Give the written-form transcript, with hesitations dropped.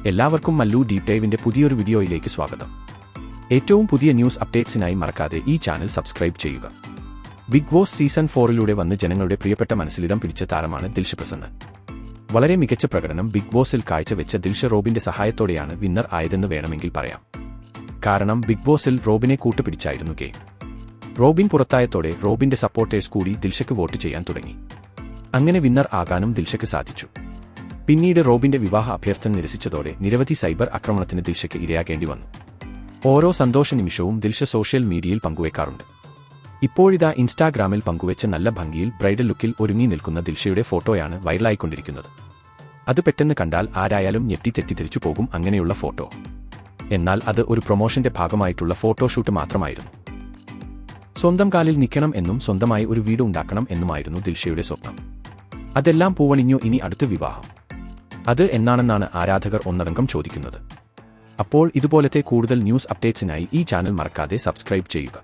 എല്ലാവർക്കും മല്ലു ഡീപ് ഡൈവിന്റെ പുതിയൊരു വീഡിയോയിലേക്ക് സ്വാഗതം. ഏറ്റവും പുതിയ ന്യൂസ് അപ്ഡേറ്റ്സിനായി മറക്കാതെ ഈ ചാനൽ സബ്സ്ക്രൈബ് ചെയ്യുക. ബിഗ് ബോസ് സീസൺ 4 വന്ന് ജനങ്ങളുടെ പ്രിയപ്പെട്ട മനസ്സിലിടം പിടിച്ച താരമാണ് ദിൽഷ പ്രസന്ന. വളരെ മികച്ച പ്രകടനം ബിഗ് ബോസിൽ കാഴ്ചവെച്ച ദിൽഷ റോബിന്റെ സഹായത്തോടെയാണ് വിന്നർ ആയതെന്ന് വേണമെങ്കിൽ പറയാം. കാരണം ബിഗ് ബോസിൽ റോബിനെ കൂട്ടുപിടിച്ചായിരുന്നു ഗെയിം. റോബിൻ പുറത്തായതോടെ റോബിന്റെ സപ്പോർട്ടേഴ്സ് കൂടി ദിൽഷയ്ക്ക് വോട്ട് ചെയ്യാൻ തുടങ്ങി. അങ്ങനെ വിന്നർ ആകാനും ദിൽഷയ്ക്ക് സാധിച്ചു. പിന്നീട് റോബിന്റെ വിവാഹ അഭ്യർത്ഥന നിരസിച്ചതോടെ നിരവധി സൈബർ ആക്രമണത്തിന് ദിൽഷയ്ക്ക് ഇരയാകേണ്ടി വന്നു. ഓരോ സന്തോഷ നിമിഷവും ദിൽഷ സോഷ്യൽ മീഡിയയിൽ പങ്കുവെക്കാറുണ്ട്. ഇപ്പോഴിതാ ഇൻസ്റ്റാഗ്രാമിൽ പങ്കുവെച്ച നല്ല ഭംഗിയിൽ ബ്രൈഡൽ ലുക്കിൽ ഒരുങ്ങി നിൽക്കുന്ന ദിൽഷയുടെ ഫോട്ടോയാണ് വൈറലായിക്കൊണ്ടിരിക്കുന്നത്. അത് പെട്ടെന്ന് കണ്ടാൽ ആരായാലും ഞെട്ടി തെറ്റിദ്ധരിച്ചു പോകും അങ്ങനെയുള്ള ഫോട്ടോ. എന്നാൽ അത് ഒരു പ്രൊമോഷന്റെ ഭാഗമായിട്ടുള്ള ഫോട്ടോഷൂട്ട് മാത്രമായിരുന്നു. സ്വന്തം കാലിൽ നിൽക്കണം എന്നും സ്വന്തമായി ഒരു വീട് ഉണ്ടാക്കണം എന്നുമായിരുന്നു ദിൽഷയുടെ സ്വപ്നം. അതെല്ലാം പൂവണിഞ്ഞു. ഇനി അടുത്ത വിവാഹം. അത് എന്നാണെന്നാണ് ആരാധകർ ഒന്നടങ്കം ചോദിക്കുന്നത്. അപ്പോൾ ഇതുപോലത്തെ കൂടുതൽ ന്യൂസ് അപ്ഡേറ്റ്സിനായി ഈ ചാനൽ മറക്കാതെ സബ്സ്ക്രൈബ് ചെയ്യുക.